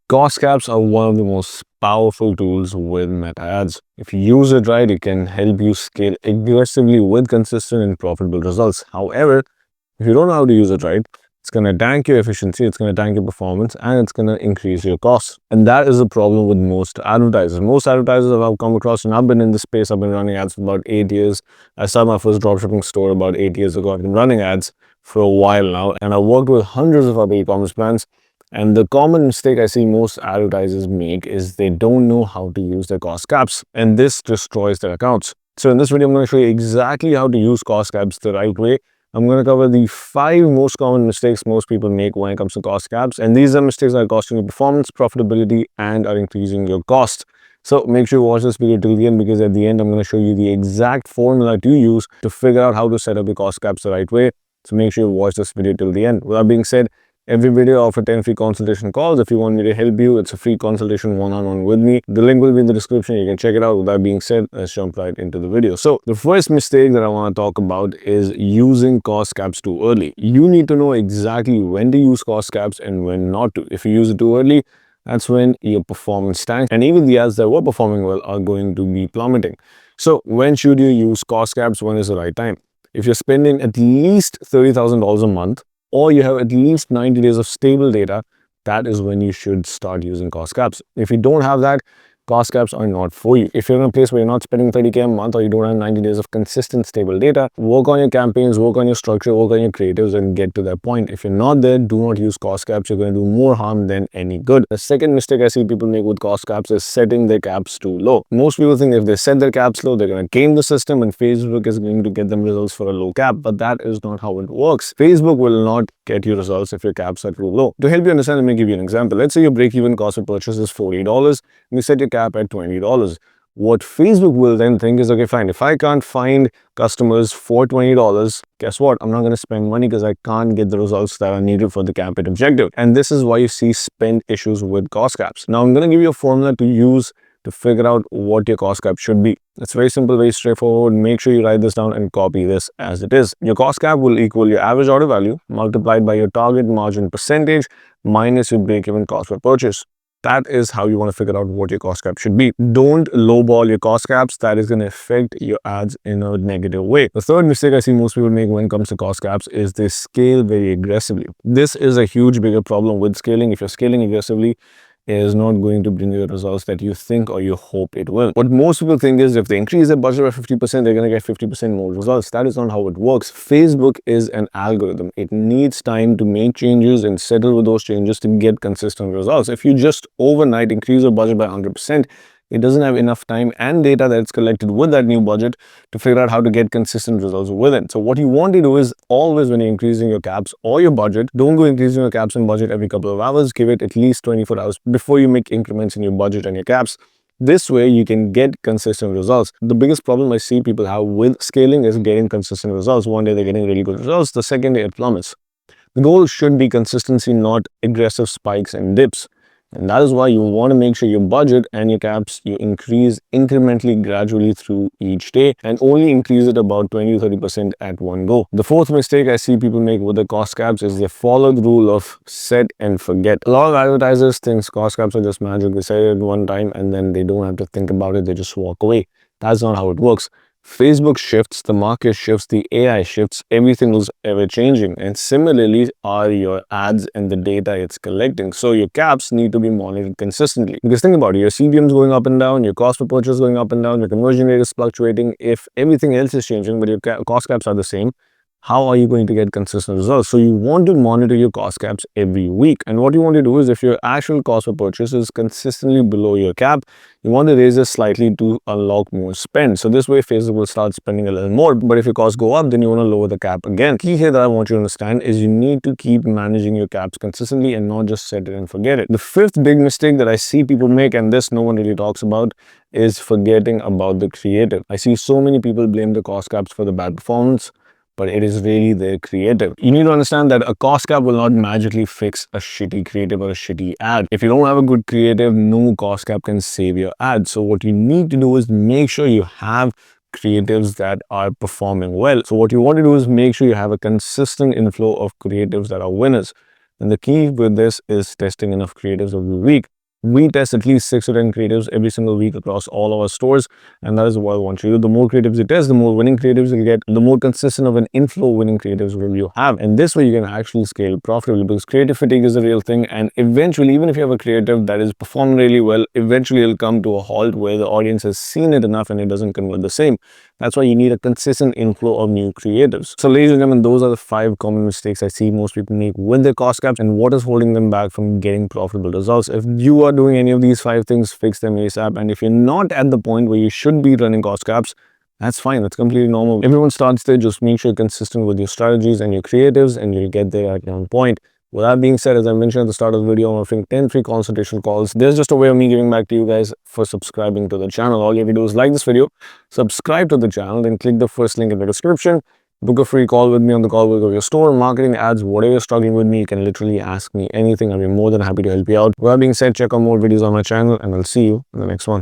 Cost caps are one of the most powerful tools with Meta ads. If you use it right, it can help you scale aggressively with consistent and profitable results. However, if you don't know how to use it right, it's going to tank your efficiency, it's going to tank your performance, and it's going to increase your costs. And that is a problem with most advertisers. Most advertisers I've come across, and I've been in this space, I've been running ads for about 8 years. I started my first dropshipping store about 8 years ago. I've been running ads for a while now, and I've worked with hundreds of other e-commerce brands. And the common mistake I see most advertisers make is they don't know how to use their cost caps, and this destroys their accounts. So in this video, I'm going to show you exactly how to use cost caps the right way. I'm going to cover the 5 most common mistakes most people make when it comes to cost caps, and these are mistakes that are costing you performance, profitability, and are increasing your cost. So make sure you watch this video till the end, because at the end, I'm going to show you the exact formula to use to figure out how to set up your cost caps the right way. So make sure you watch this video till the end. With that being said, every video I offer 10 free consultation calls. If you want me to help you, it's a free consultation one-on-one with me. The link will be in the description. You can check it out. With that being said, let's jump right into the video. So the first mistake that I want to talk about is using cost caps too early. You need to know exactly when to use cost caps and when not to. If you use it too early, that's when your performance tanks, and even the ads that were performing well are going to be plummeting. So when should you use cost caps? When is the right time? If you're spending at least $30,000 a month, or you have at least 90 days of stable data, that is when you should start using cost caps. If you don't have that, cost caps are not for you. If you're in a place where you're not spending 30K a month, or you don't have 90 days of consistent stable data, work on your campaigns, work on your structure, work on your creatives, and get to that point. If you're not there, do not use cost caps. You're going to do more harm than any good. The second mistake I see people make with cost caps is setting their caps too low. Most people think if they set their caps low, they're going to game the system and Facebook is going to get them results for a low cap, but that is not how it works. Facebook will not get you results if your caps are too low. To help you understand, let me give you an example. Let's say your break-even cost per purchase is $40 and you set your cap at $20. What Facebook will then think is, okay, fine, if I can't find customers for $20, guess what? I'm not going to spend money because I can't get the results that are needed for the campaign objective. And this is why you see spend issues with cost caps. Now, I'm going to give you a formula to use to figure out what your cost cap should be. It's very simple, very straightforward. Make sure you write this down and copy this as it is. Your cost cap will equal your average order value multiplied by your target margin percentage minus your break-even cost per purchase. That is how you want to figure out what your cost cap should be. Don't lowball your cost caps. That is going to affect your ads in a negative way. The third mistake I see most people make when it comes to cost caps is they scale very aggressively. This is a huge bigger problem with scaling. If you're scaling aggressively, it is not going to bring you the results that you think or you hope it will. What most people think is if they increase their budget by 50%, they're going to get 50% more results. That is not how it works. Facebook is an algorithm. It needs time to make changes and settle with those changes to get consistent results. If you just overnight increase your budget by 100%, it doesn't have enough time and data that's collected with that new budget to figure out how to get consistent results with it. So what you want to do is always, when you're increasing your caps or your budget, don't go increasing your caps and budget every couple of hours. Give it at least 24 hours before you make increments in your budget and your caps. This way, you can get consistent results. The biggest problem I see people have with scaling is getting consistent results. One day they're getting really good results. The second day it plummets. The goal should be consistency, not aggressive spikes and dips. And that is why you want to make sure your budget and your caps, you increase incrementally gradually through each day and only increase it about 20 to 30% at one go. The fourth mistake I see people make with the cost caps is they follow the rule of set and forget. A lot of advertisers think cost caps are just magic. They say it one time and then they don't have to think about it. They just walk away. That's not how it works. Facebook shifts, the market shifts, the AI shifts, everything is ever changing. And similarly are your ads and the data it's collecting. So your caps need to be monitored consistently. Because think about it, your CPM is going up and down, your cost per purchase is going up and down, your conversion rate is fluctuating. If everything else is changing, but your cost caps are the same, how are you going to get consistent results? So you want to monitor your cost caps every week. And what you want to do is if your actual cost per purchase is consistently below your cap, you want to raise it slightly to unlock more spend. So this way Facebook will start spending a little more. But if your costs go up, then you want to lower the cap again. Key here that I want you to understand is you need to keep managing your caps consistently and not just set it and forget it. The fifth big mistake that I see people make, and this no one really talks about, is forgetting about the creative. I see so many people blame the cost caps for the bad performance, but it is really their creative. You need to understand that a cost cap will not magically fix a shitty creative or a shitty ad. If you don't have a good creative, no cost cap can save your ad. So what you need to do is make sure you have creatives that are performing well. So what you want to do is make sure you have a consistent inflow of creatives that are winners. And the key with this is testing enough creatives every week. We test at least 6 to 10 creatives every single week across all our stores, and that is what I want you to do. The more creatives you test, the more winning creatives you'll get, the more consistent of an inflow winning creatives will you have. And this way you can actually scale profitably, because creative fatigue is a real thing, and eventually, even if you have a creative that is performing really well, eventually it'll come to a halt where the audience has seen it enough and it doesn't convert the same. That's why you need a consistent inflow of new creatives. So ladies and gentlemen, those are the 5 common mistakes I see most people make with their cost caps and what is holding them back from getting profitable results. If you are doing any of these 5 things, fix them ASAP. And if you're not at the point where you should be running cost caps, that's fine. That's completely normal. Everyone starts there. Just make sure you're consistent with your strategies and your creatives, and you'll get there at one point. With that being said, as I mentioned at the start of the video, I'm offering 10 free consultation calls. There's just a way of me giving back to you guys for subscribing to the channel. All you have to do is like this video, subscribe to the channel, then click the first link in the description. Book a free call with me. On the call, we'll go your store, marketing, ads, whatever you're struggling with me. You can literally ask me anything. I'll be more than happy to help you out. With that being said, check out more videos on my channel, and I'll see you in the next one.